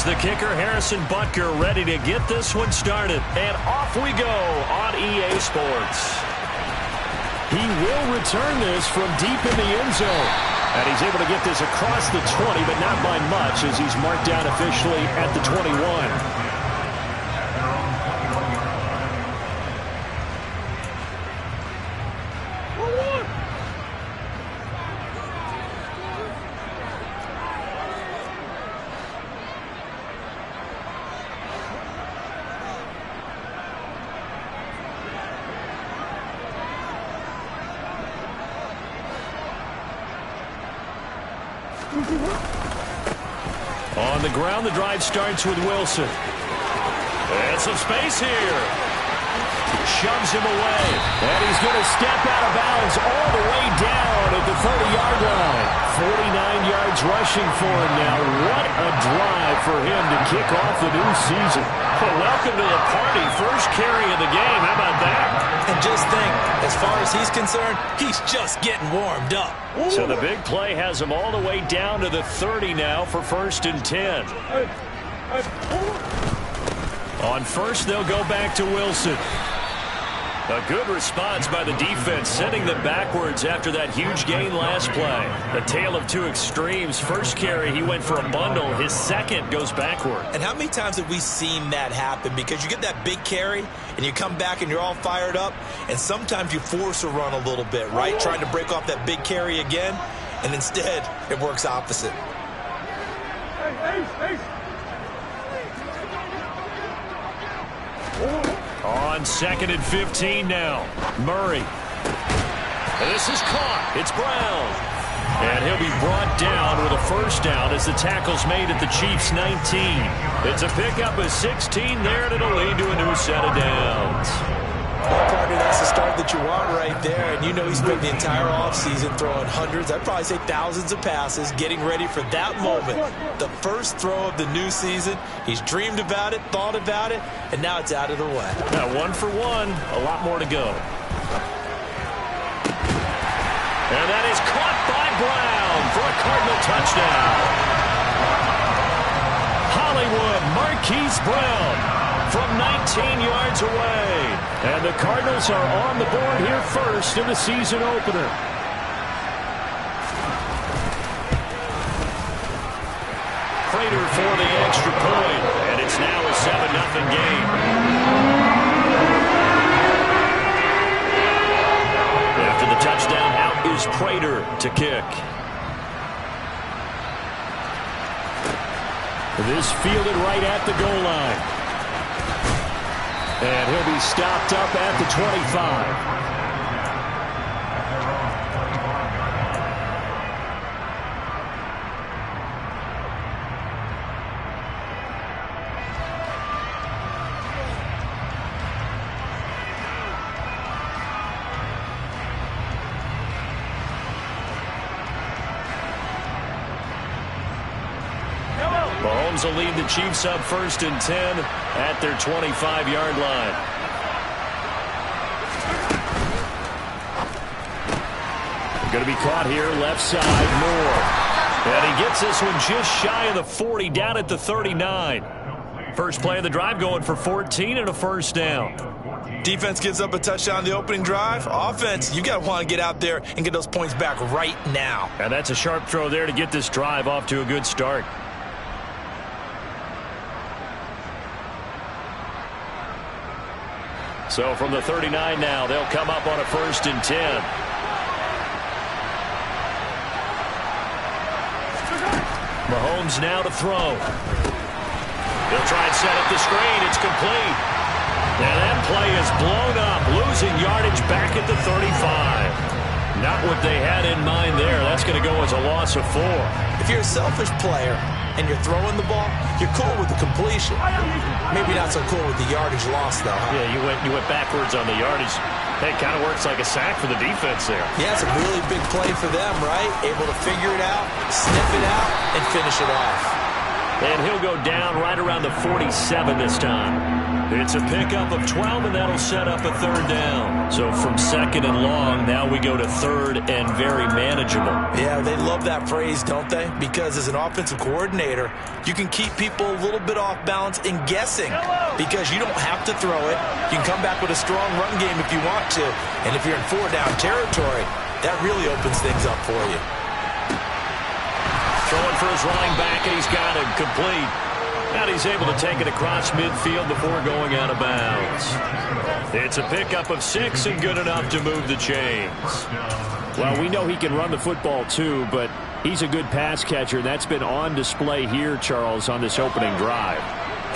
Here's the kicker, Harrison Butker, ready to get this one started. And off we go on EA Sports. He will return this from deep in the end zone. And he's able to get this across the 20, but not by much as he's marked down officially at the 21. On the ground, the drive starts with Wilson. And some space here. Shoves him away. And he's going to step out of bounds all the way down at the 30-yard line. 49 yards rushing for him now. What a drive for him to kick off the new season. Well, welcome to the party. First carry of the game. How about that? And just think, as far as he's concerned, he's just getting warmed up. So the big play has him all the way down to the 30 now for 1st and 10. On first, they'll go back to Wilson. A good response by the defense, sending them backwards after that huge gain last play. A tale of two extremes. First carry, he went for a bundle. His second goes backward. And how many times have we seen that happen? Because you get that big carry, and you come back and you're all fired up, and sometimes you force a run a little bit, right? Trying to break off that big carry again, and instead it works opposite. On 2nd and 15 now. Murray. This is caught. It's Brown. And he'll be brought down with a first down as the tackle's made at the Chiefs' 19. It's a pickup of 16 there, and it'll lead to a new set of downs. Well, partner, that's the start that you want right there. And you know he spent the entire offseason throwing hundreds, I'd probably say thousands of passes, getting ready for that moment. The first throw of the new season. He's dreamed about it, thought about it, and now it's out of the way. Now 1 for 1, a lot more to go. And that is caught by Brown for a Cardinal touchdown. Hollywood Marquise Brown from 19 yards away. And the Cardinals are on the board here first in the season opener. Prater for the extra point. And it's now a 7-0 game. After the touchdown, out is Prater to kick. This fielded right at the goal line. And he'll be stopped up at the 25. Mahomes will lead the Chiefs up 1st and 10 at their 25-yard line. Going to be caught here, left side, Moore. And he gets this one just shy of the 40, down at the 39. First play of the drive going for 14 and a first down. Defense gives up a touchdown on the opening drive. Offense, you got to want to get out there and get those points back right now. And that's a sharp throw there to get this drive off to a good start. So from the 39 now, they'll come up on a 1st and 10. Mahomes now to throw. He'll try and set up the screen. It's complete. And that play is blown up, losing yardage back at the 35. Not what they had in mind there. That's going to go as a loss of 4. If you're a selfish player and you're throwing the ball, you're cool with the completion. Maybe not so cool with the yardage loss, though, huh? Yeah, you went backwards on the yardage. Hey, it kind of works like a sack for the defense there. Yeah, it's a really big play for them, right? Able to figure it out, sniff it out, and finish it off. And he'll go down right around the 47 this time. It's a pickup of 12, and that'll set up a third down. So from second and long, now we go to third and very manageable. Yeah, they love that phrase, don't they? Because as an offensive coordinator, you can keep people a little bit off balance and guessing because you don't have to throw it. You can come back with a strong run game if you want to. And if you're in four-down territory, that really opens things up for you. Throwing for his running back, and he's got it complete. And he's able to take it across midfield before going out of bounds. It's a pickup of 6 and good enough to move the chains. Well, we know he can run the football too, but he's a good pass catcher. That's been on display here, Charles, on this opening drive.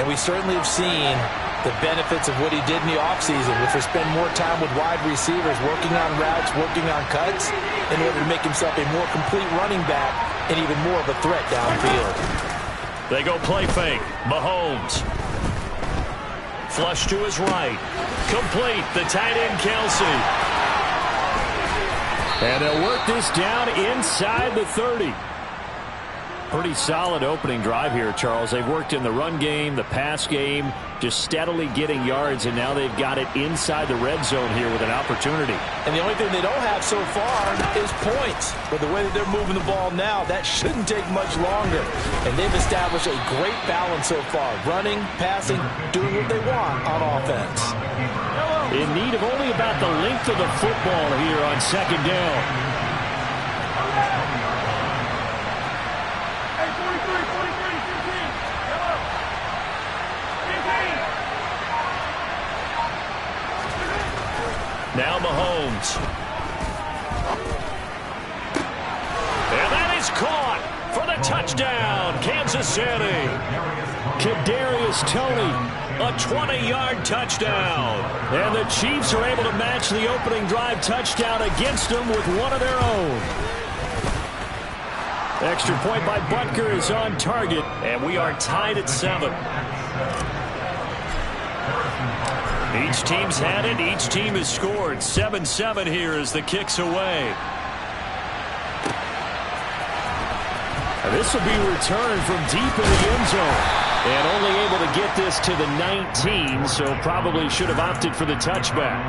And we certainly have seen the benefits of what he did in the offseason, which was spend more time with wide receivers, working on routes, working on cuts, in order to make himself a more complete running back and even more of a threat downfield. They go play fake. Mahomes. Flush to his right. Complete. The tight end, Kelsey. And they'll work this down inside the 30. Pretty solid opening drive here, Charles. They've worked in the run game, the pass game, just steadily getting yards, and now they've got it inside the red zone here with an opportunity. And the only thing they don't have so far is points. But the way that they're moving the ball now, that shouldn't take much longer. And they've established a great balance so far. Running, passing, doing what they want on offense. In need of only about the length of the football here on second down. Now Mahomes. And that is caught for the touchdown, Kansas City. Kadarius Toney, a 20-yard touchdown. And the Chiefs are able to match the opening drive touchdown against them with one of their own. Extra point by Butker is on target, and we are tied at 7. Each team's had it. Each team has scored. 7-7 here as the kick's away. And this will be returned from deep in the end zone. And only able to get this to the 19, so probably should have opted for the touchback.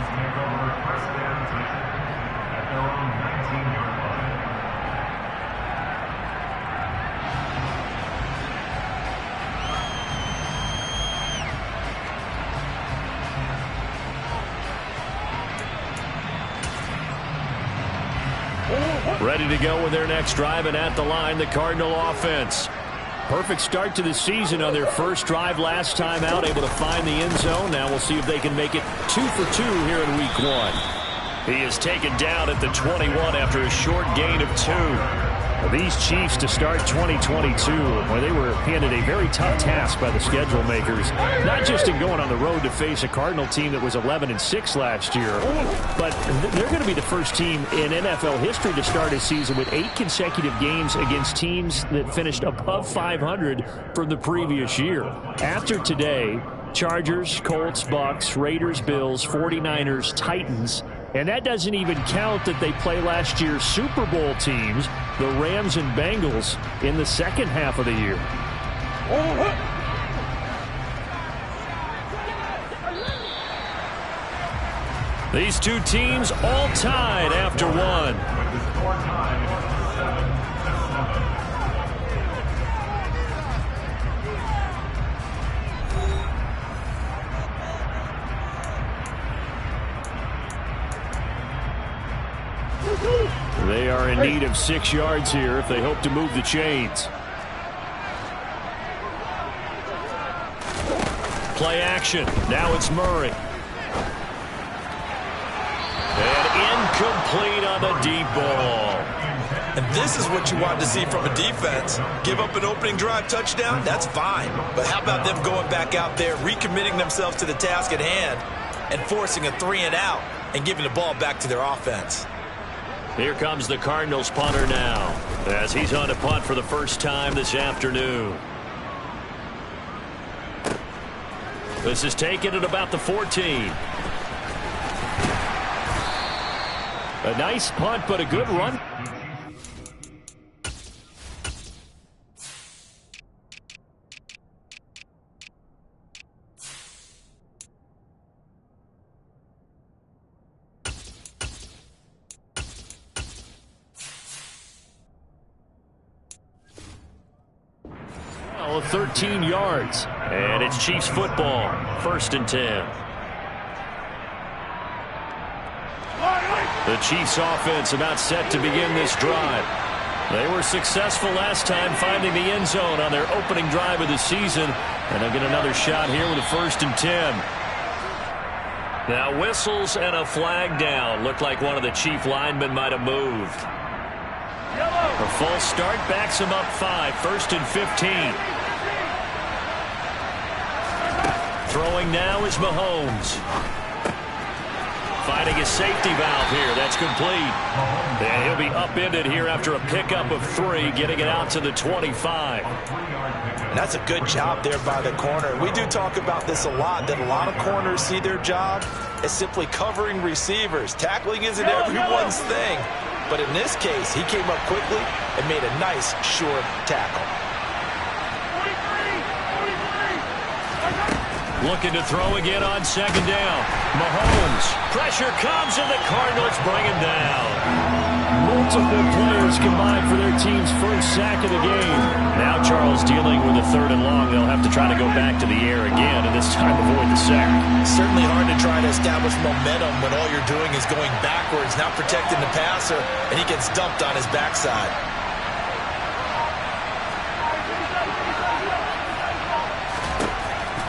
Ready to go with their next drive, and at the line, the Cardinal offense. Perfect start to the season on their first drive last time out, able to find the end zone. Now we'll see if they can make it 2 for 2 here in week 1. He is taken down at the 21 after a short gain of 2. Well, these Chiefs to start 2022, well, they were handed a very tough task by the schedule makers, not just in going on the road to face a Cardinal team that was 11-6 last year, but they're going to be the first team in NFL history to start a season with 8 consecutive games against teams that finished above 500 from the previous year. After today, Chargers, Colts, Bucks, Raiders, Bills, 49ers, Titans. And that doesn't even count that they play last year's Super Bowl teams, the Rams and Bengals, in the second half of the year. These two teams all tied after 1. They are in need of 6 yards here if they hope to move the chains. Play action. Now it's Murray. And incomplete on the deep ball. And this is what you want to see from a defense. Give up an opening drive touchdown, that's fine. But how about them going back out there, recommitting themselves to the task at hand, and forcing a 3-and-out and giving the ball back to their offense? Here comes the Cardinals punter now, as he's on to punt for the first time this afternoon. This is taken at about the 14. A nice punt, but a good run. of 13 yards. And it's Chiefs football, 1st and 10. The Chiefs offense about set to begin this drive. They were successful last time finding the end zone on their opening drive of the season. And they'll get another shot here with a 1st and 10. Now whistles and a flag down. Looked like one of the Chief linemen might have moved. A false start backs him up 5, 1st and 15. Throwing now is Mahomes. Finding his safety valve here. That's complete. And he'll be upended here after a pickup of 3, getting it out to the 25. That's a good job there by the corner. We do talk about this a lot, that a lot of corners see their job as simply covering receivers. Tackling isn't everyone's thing. But in this case, he came up quickly and made a nice, short tackle. Looking to throw again on 2nd down. Mahomes. Pressure comes, and the Cardinals bring him down. Multiple players combined for their team's first sack of the game. Now Charles dealing with a 3rd and long. They'll have to try to go back to the air again, and this time avoid the sack. Certainly hard to try to establish momentum when all you're doing is going backwards, not protecting the passer, and he gets dumped on his backside.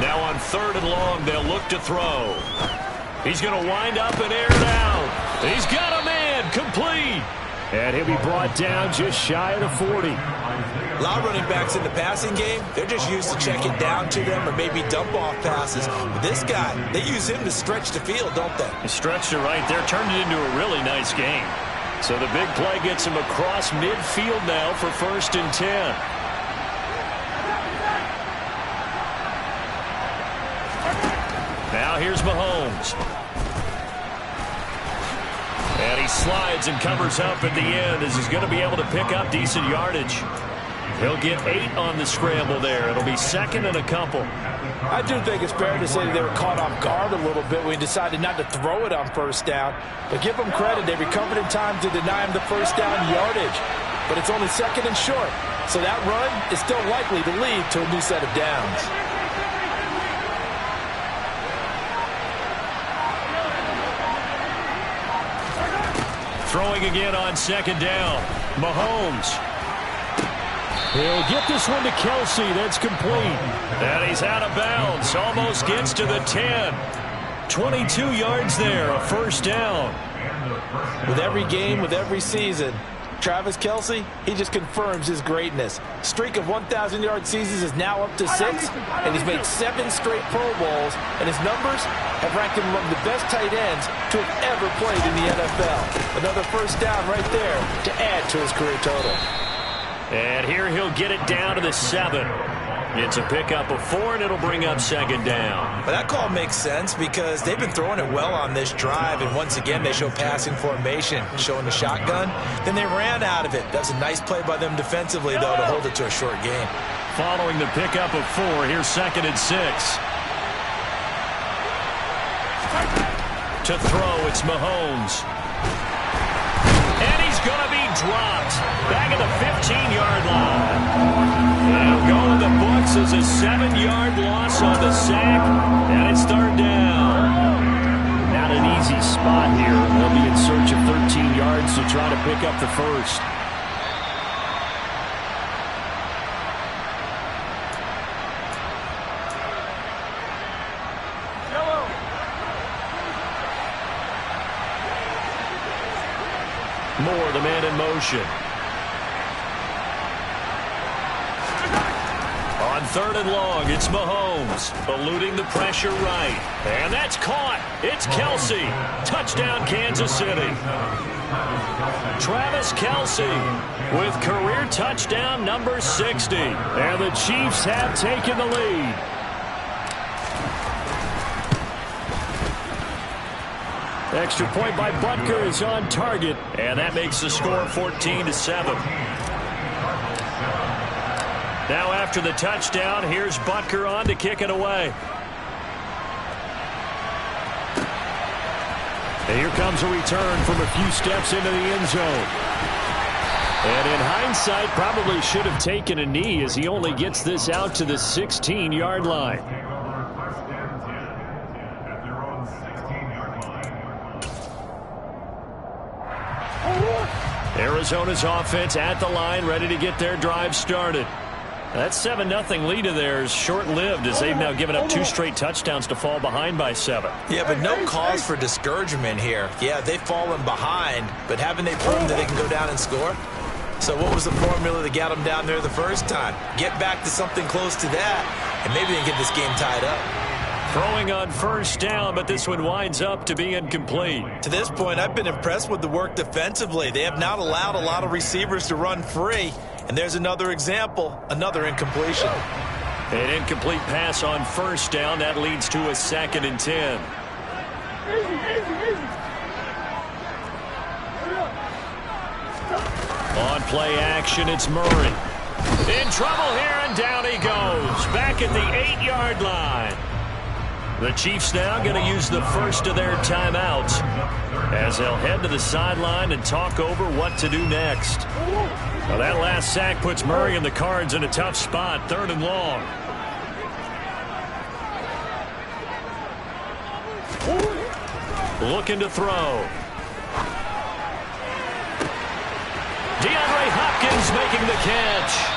Now on 3rd and long, they'll look to throw. He's going to wind up and air it out. He's got a man, complete. And he'll be brought down just shy of the 40. A lot of running backs in the passing game, they're just used to check it down to them or maybe dump off passes. But this guy, they use him to stretch the field, don't they? He stretched it right there, turned it into a really nice game. So the big play gets him across midfield now for 1st and 10. Now here's Mahomes. And he slides and covers up at the end as he's going to be able to pick up decent yardage. He'll get 8 on the scramble there. It'll be 2nd and a couple. I do think it's fair to say that they were caught off guard a little bit when he decided not to throw it on 1st down. But give them credit. They recovered in time to deny him the 1st down yardage. But it's only 2nd and short. So that run is still likely to lead to a new set of downs. Throwing again on 2nd down. Mahomes. He'll get this one to Kelsey. That's complete. And he's out of bounds. Almost gets to the 10. 22 yards there. A 1st down. With every game, with every season, Travis Kelce, he just confirms his greatness. Streak of 1,000-yard seasons is now up to 6, and he's made 7 straight Pro Bowls, and his numbers have ranked him among the best tight ends to have ever played in the NFL. Another 1st down right there to add to his career total. And here he'll get it down to the 7. It's a pickup of 4, and it'll bring up 2nd down. But that call makes sense because they've been throwing it well on this drive, and once again they show passing formation, showing the shotgun. Then they ran out of it. That's a nice play by them defensively, though, to hold it to a short gain. Following the pickup of 4, here's 2nd and 6. To throw, it's Mahomes. And he's going to be dropped back at the 15-yard line. Now going the books as a 7-yard loss on the sack, and it's 3rd down. Not an easy spot here. They'll be in search of 13 yards to try to pick up the 1st. Moore, the man in motion. On 3rd and long, it's Mahomes, eluding the pressure right. And that's caught. It's Kelce. Touchdown, Kansas City. Travis Kelce with career touchdown number 60. And the Chiefs have taken the lead. Extra point by Butker is on target. And that makes the score 14-7. Now after the touchdown, here's Butker on to kick it away. And here comes a return from a few steps into the end zone. And in hindsight, probably should have taken a knee as he only gets this out to the 16-yard line. Arizona's offense at the line, ready to get their drive started. That 7-0 lead of theirs short-lived as they've now given up 2 straight touchdowns to fall behind by 7. Yeah, but no cause for discouragement here. Yeah, they've fallen behind, but haven't they proven that they can go down and score? So what was the formula that got them down there the first time? Get back to something close to that, and maybe they can get this game tied up. Throwing on first down, but this one winds up to be incomplete. To this point, I've been impressed with the work defensively. They have not allowed a lot of receivers to run free. And there's another example, another incompletion. An incomplete pass on first down. That leads to a 2nd and 10. On play action, it's Murray. In trouble here, and down he goes. Back at the 8-yard line. The Chiefs now going to use the first of their timeouts as they'll head to the sideline and talk over what to do next. Well, that last sack puts Murray and the Cards in a tough spot, 3rd and long. Looking to throw. DeAndre Hopkins making the catch.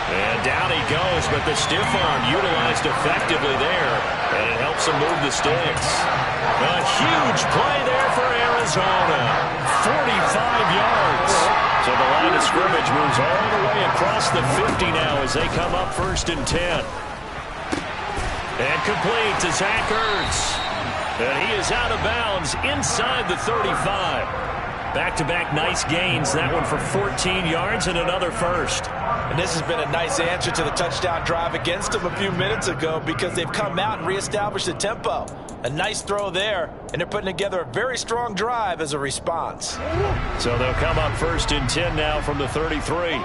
And down he goes, but the stiff arm utilized effectively there, and it helps him move the sticks. A huge play there for Arizona. 45 yards. So the line of scrimmage moves all the way across the 50 now as they come up 1st and 10. And complete to Zach Ertz. And he is out of bounds inside the 35. Back-to-back nice gains. That one for 14 yards and another first. And this has been a nice answer to the touchdown drive against them a few minutes ago because they've come out and reestablished the tempo. A nice throw there, and they're putting together a very strong drive as a response. So they'll come up 1st and 10 now from the 33.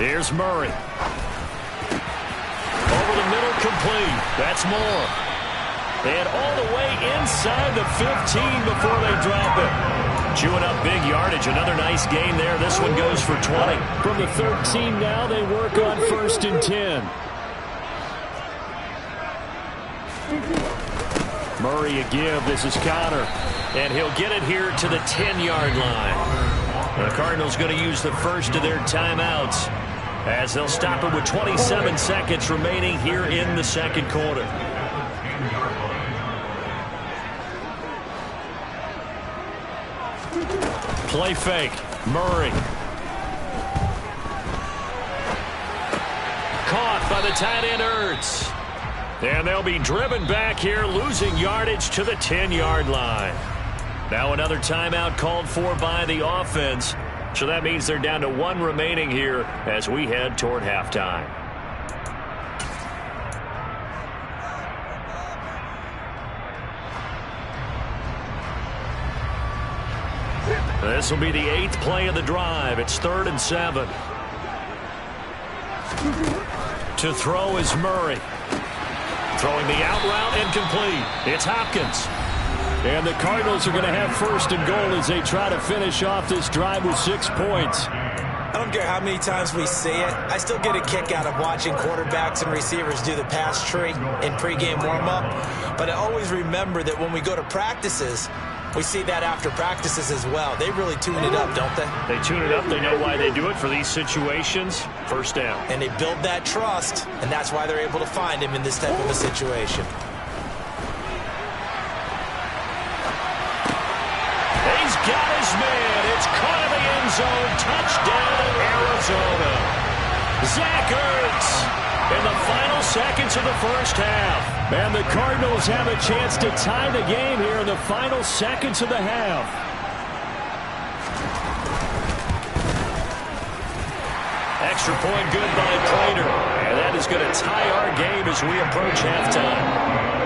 Here's Murray. Over the middle, complete. That's Moore. And all the way inside the 15 before they drop it. Chewing up big yardage. Another nice gain there. This one goes for 20. From the 13 now, they work on 1st and 10. Murray a give. This is Connor. And he'll get it here to the 10-yard line. The Cardinals going to use the first of their timeouts as they'll stop it with 27 seconds remaining here in the 2nd quarter. Play fake. Murray. Caught by the tight end Ertz. And they'll be driven back here, losing yardage to the 10-yard line. Now another timeout called for by the offense. So that means they're down to 1 remaining here as we head toward halftime. This will be the 8th play of the drive. It's 3rd and 7. To throw is Murray. Throwing the out route incomplete. It's Hopkins. And the Cardinals are going to have 1st and goal as they try to finish off this drive with 6 points. I don't care how many times we see it. I still get a kick out of watching quarterbacks and receivers do the pass tree in pregame warm-up. But I always remember that when we go to practices, we see that after practices as well. They really tune it up, don't they? They tune it up. They know why they do it for these situations. 1st down. And they build that trust, and that's why they're able to find him in this type of a situation. He's got his man. It's caught in the end zone. Touchdown, Arizona. Zach Ertz in the final seconds of the 1st half. And the Cardinals have a chance to tie the game here in the final seconds of the half. Extra point good by Prater. And that is going to tie our game as we approach halftime.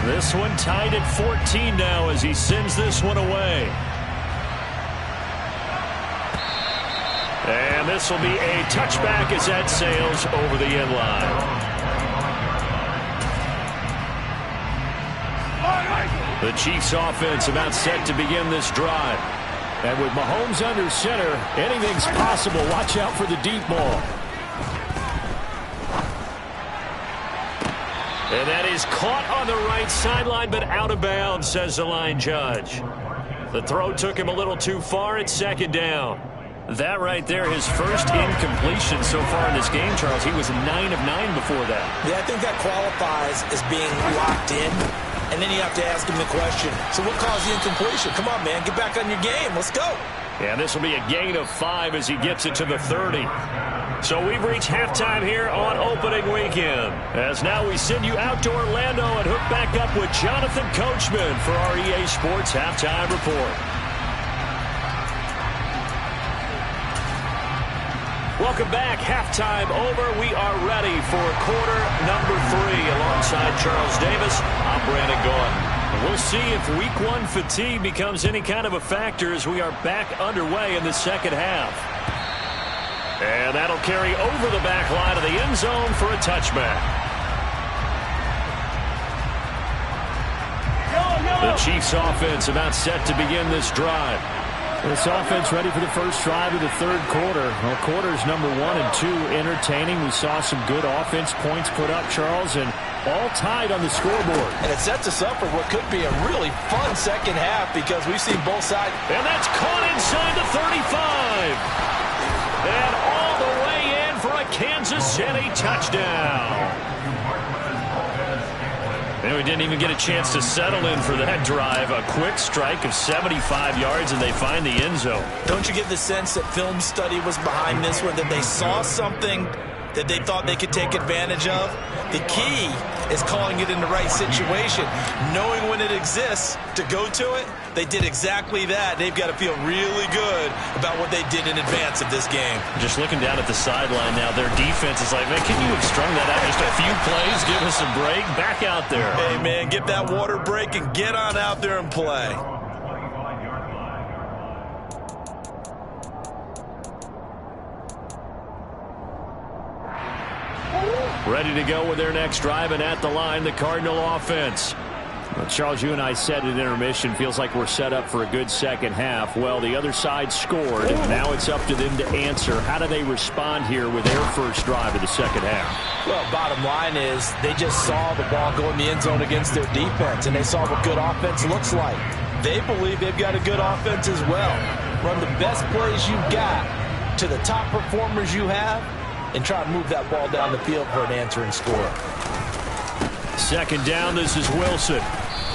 This one tied at 14 now as he sends this one away. And this will be a touchback as that sails over the end line. The Chiefs offense about set to begin this drive. And with Mahomes under center, anything's possible. Watch out for the deep ball. And that is caught on the right sideline, but out of bounds, says the line judge. The throw took him a little too far at second down. That right there, his first incompletion so far in this game, Charles. He was 9 of 9 before that. Yeah, I think that qualifies as being locked in. And then you have to ask him the question, so what caused the incompletion? Come on, man, get back on your game. Let's go. And this will be a gain of 5 as he gets it to the 30. So we've reached halftime here on opening weekend. As now we send you out to Orlando and hook back up with Jonathan Coachman for our EA Sports Halftime Report. Welcome back. Halftime over. We are ready for quarter number 3. Alongside Charles Davis, I'm Brandon Gaudin. We'll see if week 1 fatigue becomes any kind of a factor as we are back underway in the second half. And that'll carry over the back line of the end zone for a touchback. The Chiefs offense about set to begin this drive. This offense ready for the first drive of the third quarter. Well, quarters number 1 and 2 entertaining. We saw some good offense points put up, Charles, and all tied on the scoreboard. And it sets us up for what could be a really fun second half because we've seen both sides. And that's caught inside the 35. And all the way in for a Kansas City touchdown. And we didn't even get a chance to settle in for that drive. A quick strike of 75 yards, and they find the end zone. Don't you get the sense that film study was behind this one, that they saw something that they thought they could take advantage of? The key is calling it in the right situation, knowing when it exists to go to it. They did exactly that. They've got to feel really good about what they did in advance of this game. Just looking down at the sideline now, their defense is like, man, can you have strung that out just a few plays? Give us a break. Back out there. Hey, man, get that water break and get on out there and play. Ready to go with their next drive, and at the line, the Cardinal offense. Well, Charles, you and I said at intermission, feels like we're set up for a good second half. Well, the other side scored, and now it's up to them to answer. How do they respond here with their first drive of the second half? Well, bottom line is they just saw the ball go in the end zone against their defense, and they saw what good offense looks like. They believe they've got a good offense as well. Run the best plays you've got to the top performers you have, and try to move that ball down the field for an answering score. Second down, this is Wilson.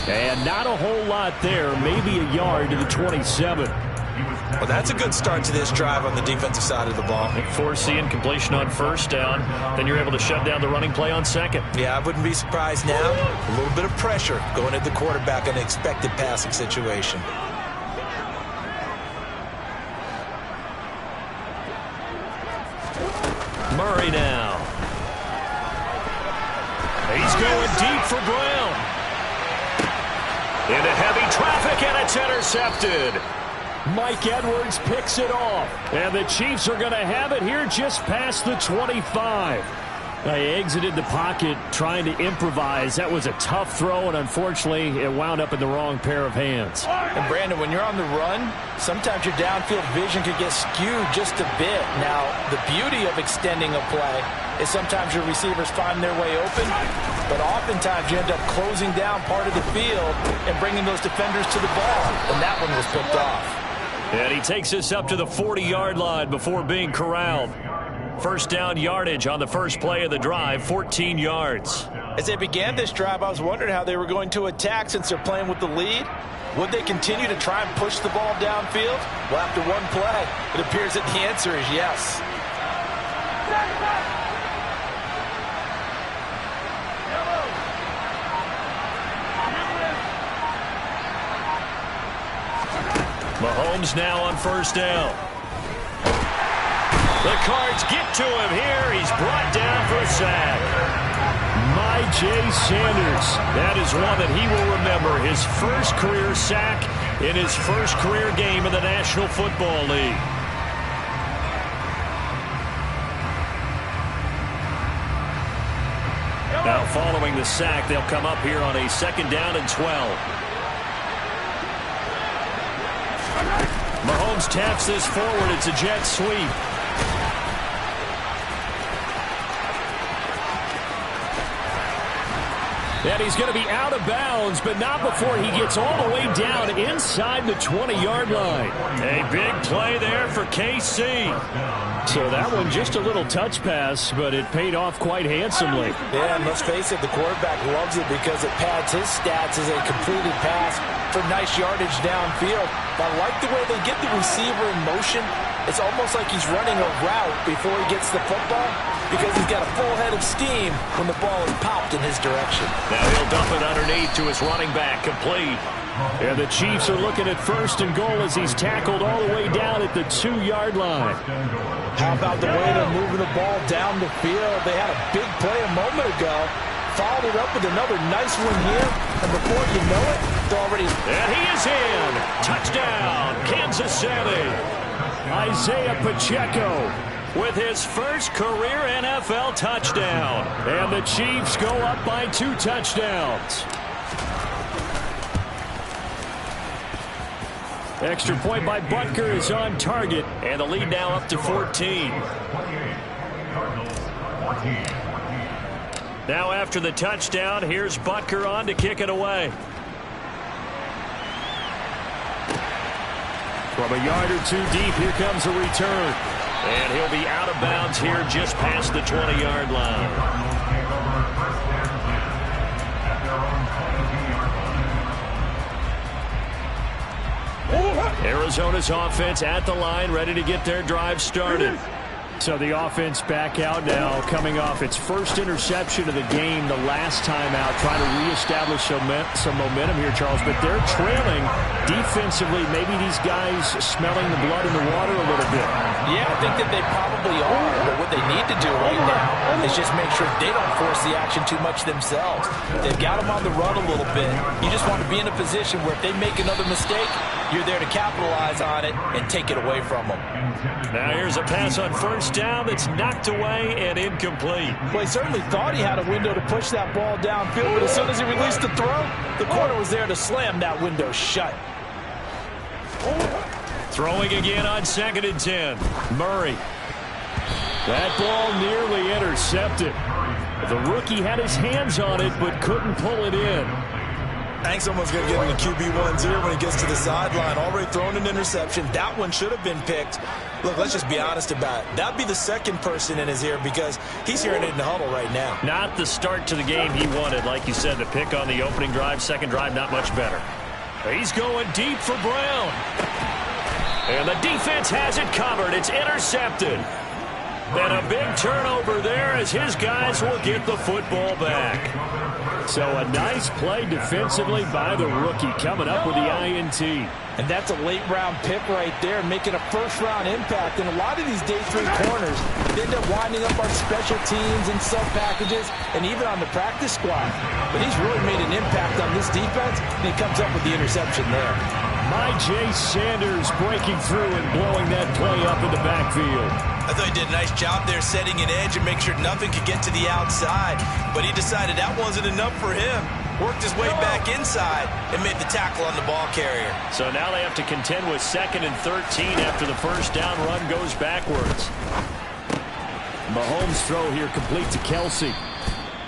And not a whole lot there, maybe a yard to the 27. Well, that's a good start to this drive on the defensive side of the ball. Force the incompletion on first down, then you're able to shut down the running play on second. Yeah, I wouldn't be surprised now. A little bit of pressure going at the quarterback in an expected passing situation. Murray now. He's going deep for Brown. Into heavy traffic, and it's intercepted. Mike Edwards picks it off. And the Chiefs are going to have it here just past the 25. They exited the pocket trying to improvise. That was a tough throw, and unfortunately, it wound up in the wrong pair of hands. And Brandon, when you're on the run, sometimes your downfield vision could get skewed just a bit. Now, the beauty of extending a play is sometimes your receivers find their way open, but oftentimes you end up closing down part of the field and bringing those defenders to the ball, and that one was picked off. And he takes us up to the 40-yard line before being corralled. First down yardage on the first play of the drive, 14 yards. As they began this drive, I was wondering how they were going to attack since they're playing with the lead. Would they continue to try and push the ball downfield? Well, after one play, it appears that the answer is yes. Mahomes now on first down. The Cards get to him here. He's brought down for a sack. Jay Sanders. That is one that he will remember. His first career sack in his first career game in the National Football League. Now following the sack, they'll come up here on a 2nd down and 12. Mahomes taps this forward. It's a jet sweep. And he's going to be out of bounds, but not before he gets all the way down inside the 20-yard line. A big play there for KC. So that one just a little touch pass, but it paid off quite handsomely. Yeah, and let's face it, the quarterback loves it because it pads his stats as a completed pass for nice yardage downfield. But I like the way they get the receiver in motion. It's almost like he's running a route before he gets the football because he's got a full head of steam when the ball is popped in his direction. Now he'll dump it underneath to his running back, complete. And the Chiefs are looking at 1st and goal as he's tackled all the way down at the 2-yard line. How about the way they're moving the ball down the field? They had a big play a moment ago. Followed it up with another nice one here. And before you know it, they're already... And he is in. Touchdown, Kansas City. Isaiah Pacheco with his first career NFL touchdown. And the Chiefs go up by 2 touchdowns. Extra point by Butker is on target. And the lead now up to 14. Now after the touchdown, here's Butker on to kick it away. From a yard or 2 deep, here comes a return. And he'll be out of bounds here just past the 20-yard line. Arizona's offense at the line, ready to get their drive started. So the offense back out now, coming off its first interception of the game the last time out, trying to reestablish some momentum here, Charles. But they're trailing defensively. Maybe these guys smelling the blood in the water a little bit. Yeah, I think that they probably are. But what they need to do right now is just make sure they don't force the action too much themselves. They've got them on the run a little bit. You just want to be in a position where if they make another mistake, you're there to capitalize on it and take it away from them. Now here's a pass on 1st down that's knocked away and incomplete. Well, he certainly thought he had a window to push that ball downfield, but as soon as he released the throw, the corner was there to slam that window shut. Throwing again on 2nd and 10. Murray. That ball nearly intercepted. The rookie had his hands on it but couldn't pull it in. I think someone's going to get in the QB1's ear when he gets to the sideline. Already thrown an interception. That one should have been picked. Look, let's just be honest about it. That'd be the second person in his ear because he's hearing it in the huddle right now. Not the start to the game he wanted. Like you said, the pick on the opening drive, second drive, not much better. He's going deep for Brown. And the defense has it covered. It's intercepted. And a big turnover there as his guys will get the football back. So a nice play defensively by the rookie coming up with the INT. And that's a late-round pick right there, making a first-round impact. And a lot of these day 3 corners, they end up winding up on special teams and sub-packages and even on the practice squad. But he's really made an impact on this defense, and he comes up with the interception there. Jay Sanders breaking through and blowing that play up in the backfield. I thought he did a nice job there setting an edge and make sure nothing could get to the outside. But he decided that wasn't enough for him. Worked his way back inside and made the tackle on the ball carrier. So now they have to contend with 2nd and 13 after the first down run goes backwards. Mahomes' throw here complete to Kelsey.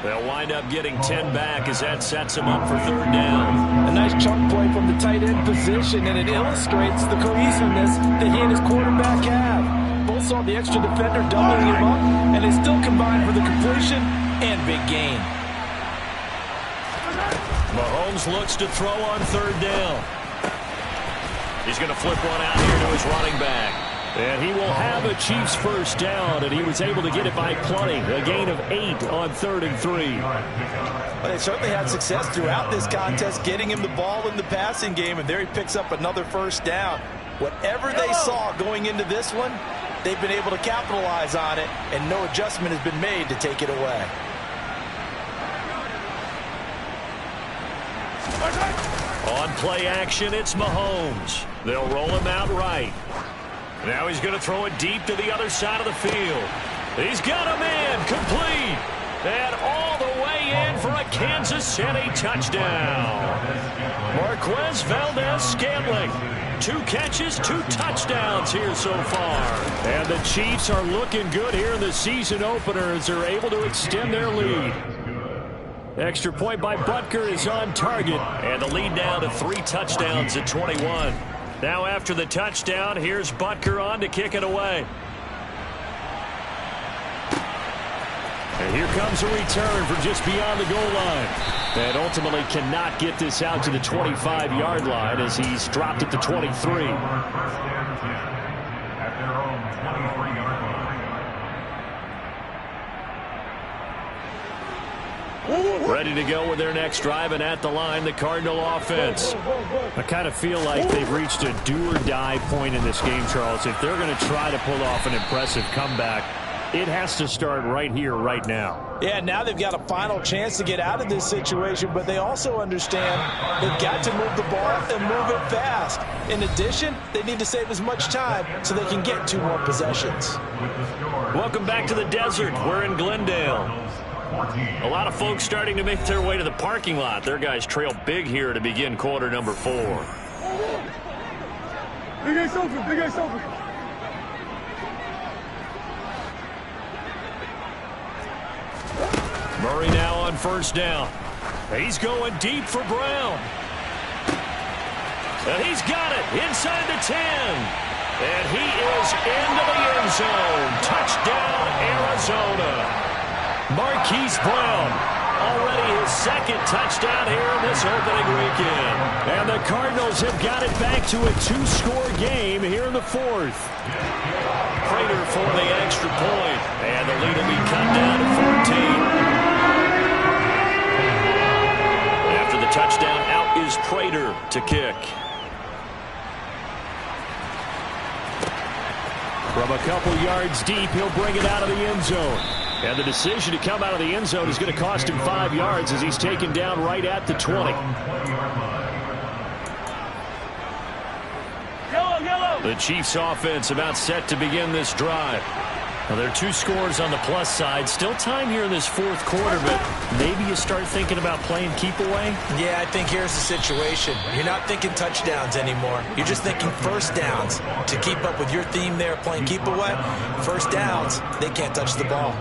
They'll wind up getting 10 back as that sets him up for 3rd down. A nice chunk play from the tight end position, and it illustrates the cohesiveness that he and his quarterback have. Both saw the extra defender doubling him up, and they still combined for the completion and big gain. Mahomes looks to throw on 3rd down. He's going to flip one out here to his running back. And he will have a Chiefs first down, and he was able to get it by plenty. A gain of 8 on 3rd and 3. Well, they certainly had success throughout this contest, getting him the ball in the passing game, and there he picks up another first down. Whatever they saw going into this one, they've been able to capitalize on it, and no adjustment has been made to take it away. On play action, it's Mahomes. They'll roll him out right. Now he's going to throw it deep to the other side of the field. He's got a man complete. And all the way in for a Kansas City touchdown. Marquez Valdez-Scantling. 2 catches, 2 touchdowns here so far. And the Chiefs are looking good here in the season opener as they're able to extend their lead. Extra point by Butker is on target. And the lead now to 3 touchdowns at 21. Now after the touchdown, here's Butker on to kick it away. And here comes a return from just beyond the goal line. And ultimately cannot get this out to the 25-yard line as he's dropped at the 23. Ready to go with their next drive, and at the line, the Cardinal offense. I kind of feel like they've reached a do-or-die point in this game, Charles. If they're going to try to pull off an impressive comeback, it has to start right here, right now. Yeah, now they've got a final chance to get out of this situation, but they also understand they've got to move the ball and move it fast. In addition, they need to save as much time so they can get 2 more possessions. Welcome back to the desert. We're in Glendale. A lot of folks starting to make their way to the parking lot. Their guys trail big here to begin quarter number 4. Big Ace open, Big Ace open. Murray now on first down. He's going deep for Brown. And he's got it inside the 10. And he is into the end zone. Touchdown, Arizona. Marquise Brown, already his 2nd touchdown here in this opening weekend. And the Cardinals have got it back to a 2-score game here in the 4th. Prater for the extra point. And the lead will be cut down to 14. After the touchdown, out is Prater to kick. From a couple yards deep, he'll bring it out of the end zone. And the decision to come out of the end zone is going to cost him 5 yards as he's taken down right at the 20. The Chiefs offense about set to begin this drive. Now, there are 2 scores on the plus side. Still time here in this 4th quarter, but maybe you start thinking about playing keep away? Yeah, I think here's the situation. You're not thinking touchdowns anymore. You're just thinking first downs. To keep up with your theme there, playing keep away, first downs, they can't touch the ball.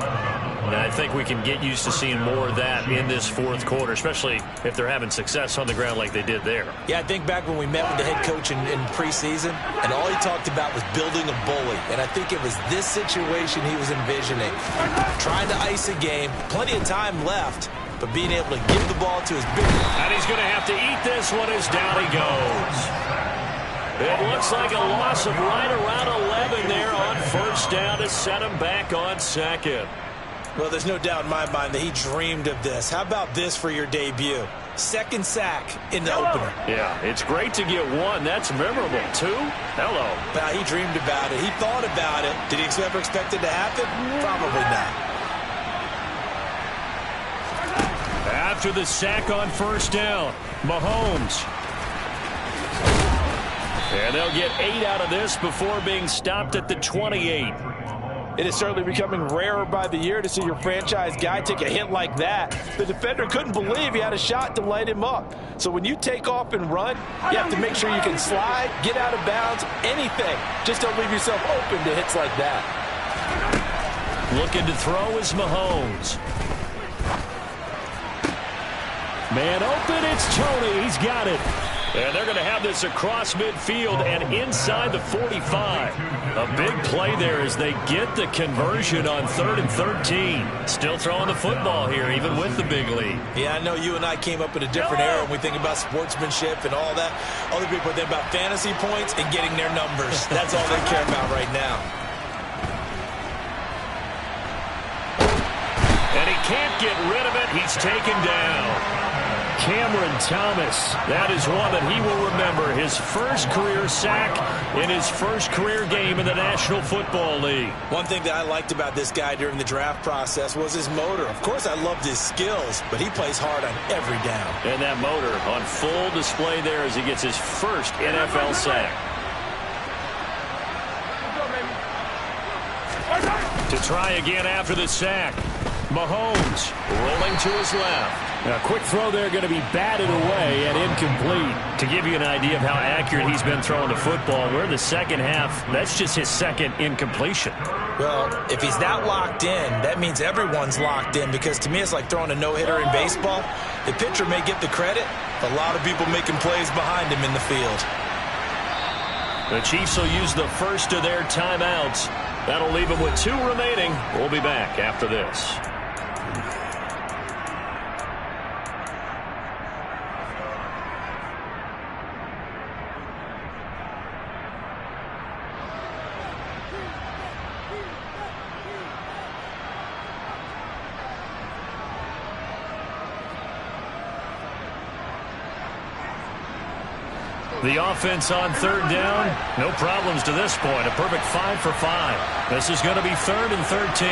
And I think we can get used to seeing more of that in this 4th quarter, especially if they're having success on the ground like they did there. Yeah, I think back when we met with the head coach in preseason, and all he talked about was building a bully. And I think it was this situation he was envisioning. Trying to ice a game, plenty of time left, but being able to give the ball to his big... And he's going to have to eat this one as down he goes. It looks like a loss of right around 11 there on first down to set him back on 2nd. Well, there's no doubt in my mind that he dreamed of this. How about this for your debut? 2nd sack in the opener. Yeah, it's great to get 1. That's memorable. 2? Hello. Well, he dreamed about it. He thought about it. Did he ever expect it to happen? Probably not. After the sack on first down, Mahomes. And they'll get 8 out of this before being stopped at the 28. It is certainly becoming rarer by the year to see your franchise guy take a hit like that. The defender couldn't believe he had a shot to light him up. So when you take off and run, you have to make sure you can slide, get out of bounds, anything. Just don't leave yourself open to hits like that. Looking to throw is Mahomes. Man open, it's Tony. He's got it. And they're going to have this across midfield and inside the 45. A big play there as they get the conversion on 3rd and 13. Still throwing the football here, even with the big lead. Yeah, I know you and I came up in a different era when we think about sportsmanship and all that. Other people think about fantasy points and getting their numbers. That's all they care about right now. And he can't get rid of it. He's taken down. Cameron Thomas. That is one that he will remember. His first career sack in his first career game in the National Football League. One thing that I liked about this guy during the draft process was his motor. Of course, I loved his skills, but he plays hard on every down. And that motor on full display there as he gets his first NFL sack. To try again after the sack. Mahomes rolling to his left. A quick throw there going to be batted away and incomplete. To give you an idea of how accurate he's been throwing the football, we're in the second half. That's just his second incompletion. Well, if he's that locked in, that means everyone's locked in, because to me it's like throwing a no-hitter in baseball. The pitcher may get the credit, but a lot of people making plays behind him in the field. The Chiefs will use the first of their timeouts. That'll leave them with 2 remaining. We'll be back after this. The offense on third down, no problems to this point. A perfect 5 for 5. This is going to be 3rd and 13.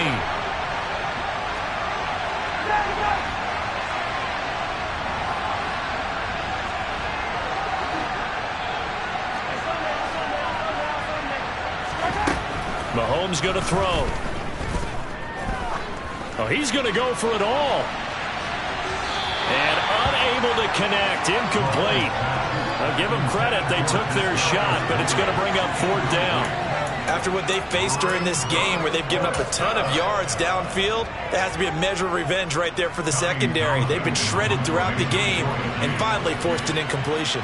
Mahomes going to throw. Oh, he's going to go for it all. And unable to connect, incomplete. I'll give them credit. They took their shot, but it's going to bring up 4th down. After what they faced during this game, where they've given up a ton of yards downfield, there has to be a measure of revenge right there for the secondary. They've been shredded throughout the game and finally forced an incompletion.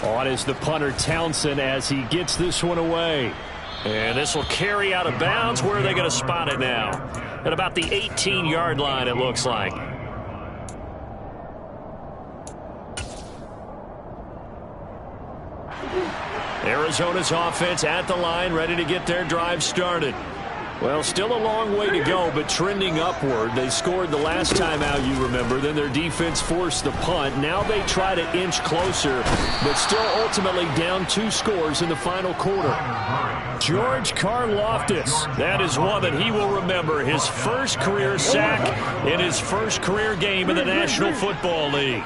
On is the punter, Townsend, as he gets this one away. And this will carry out of bounds. Where are they going to spot it now? At about the 18-yard line, it looks like. Arizona's offense at the line, ready to get their drive started. Well, still a long way to go, but trending upward. They scored the last time out, you remember. Then their defense forced the punt. Now they try to inch closer, but still ultimately down 2 scores in the final quarter. George Karlaftis. That is one that he will remember. His first career sack in his first career game in the National Football League.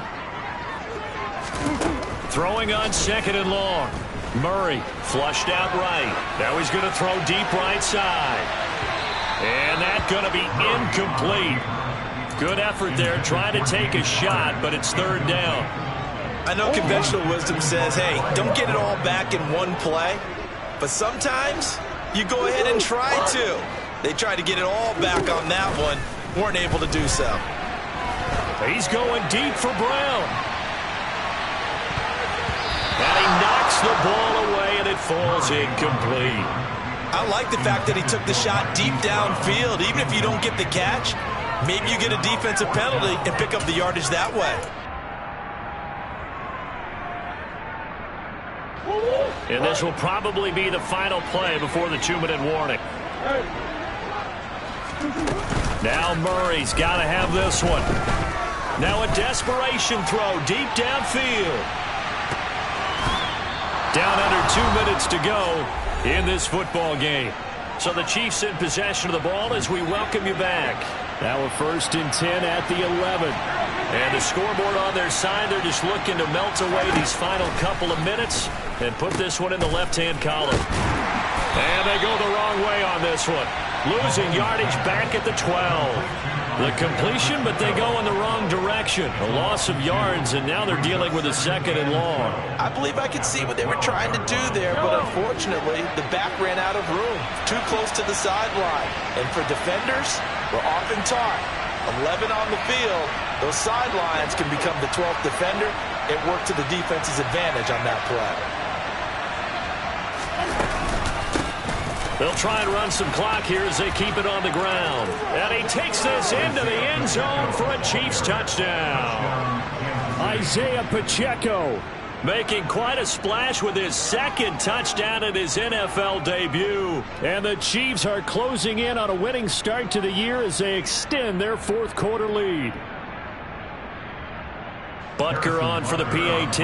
Throwing on 2nd and long. Murray flushed out right. Now he's going to throw deep right side. And that's going to be incomplete. Good effort there, trying to take a shot, but it's 3rd down. I know conventional wisdom says, hey, don't get it all back in one play. But sometimes you go ahead and try to. They tried to get it all back on that one. Weren't able to do so. He's going deep for Brown. And he knocks the ball away, and it falls incomplete. I like the fact that he took the shot deep downfield. Even if you don't get the catch, maybe you get a defensive penalty and pick up the yardage that way. And this will probably be the final play before the 2-minute warning. Now Murray's got to have this one. Now a desperation throw deep downfield. Down under 2 minutes to go in this football game. So the Chiefs in possession of the ball as we welcome you back. Now a 1st and 10 at the 11. And the scoreboard on their side, they're just looking to melt away these final couple of minutes and put this one in the left-hand column. And they go the wrong way on this one. Losing yardage back at the 12. The completion, but they go in the wrong direction. A loss of yards, and now they're dealing with a 2nd and long. I believe I could see what they were trying to do there, but unfortunately, the back ran out of room. Too close to the sideline. And for defenders, we're often taught, 11 on the field, those sidelines can become the 12th defender and work to the defense's advantage on that play. They'll try and run some clock here as they keep it on the ground. And he takes this into the end zone for a Chiefs touchdown. Isaiah Pacheco making quite a splash with his second touchdown in his NFL debut. And the Chiefs are closing in on a winning start to the year as they extend their fourth quarter lead. Butker on for the PAT.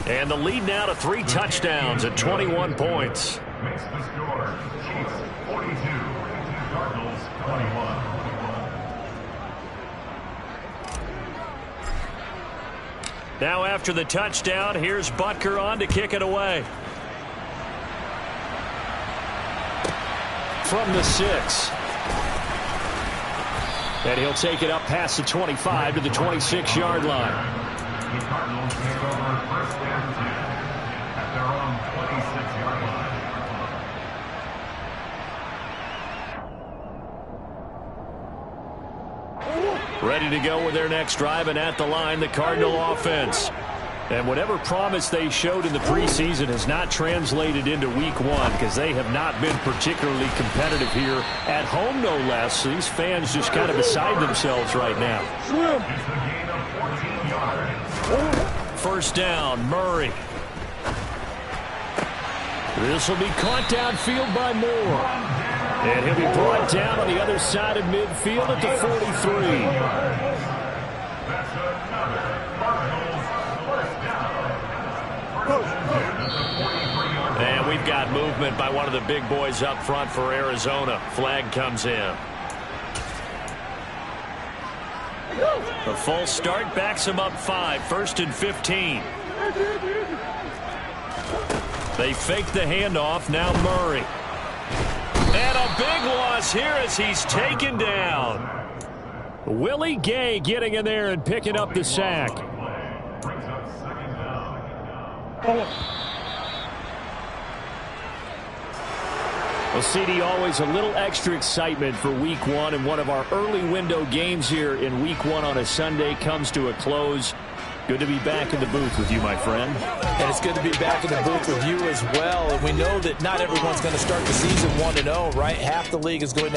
And the lead now to 3 touchdowns at 21 points. Makes the score Chiefs 42, Cardinals 21. Now after the touchdown, here's Butker on to kick it away. From the 6. And he'll take it up past the 25 to the 26-yard line. The Cardinals take over first and 10 at their own 26-yard line. Ready to go with their next drive, and at the line, the Cardinal offense. And whatever promise they showed in the preseason has not translated into week 1 because they have not been particularly competitive here at home, no less. So these fans just kind of beside themselves right now. It's a gain of 14 yards. First down, Murray. This will be caught downfield by Moore. And he'll be brought down on the other side of midfield at the 43. That's another Cardinals first down. And we've got movement by one of the big boys up front for Arizona. Flag comes in. The full start backs him up 5, 1st and 15. They fake the handoff, now Murray. And a big loss here as he's taken down. Willie Gay getting in there and picking up the sack. Brings up second down. Well, CD, always a little extra excitement for week 1, and one of our early window games here in week 1 on a Sunday comes to a close. Good to be back in the booth with you, my friend. And it's good to be back in the booth with you as well. And we know that not everyone's going to start the season 1-0, right? Half the league is going to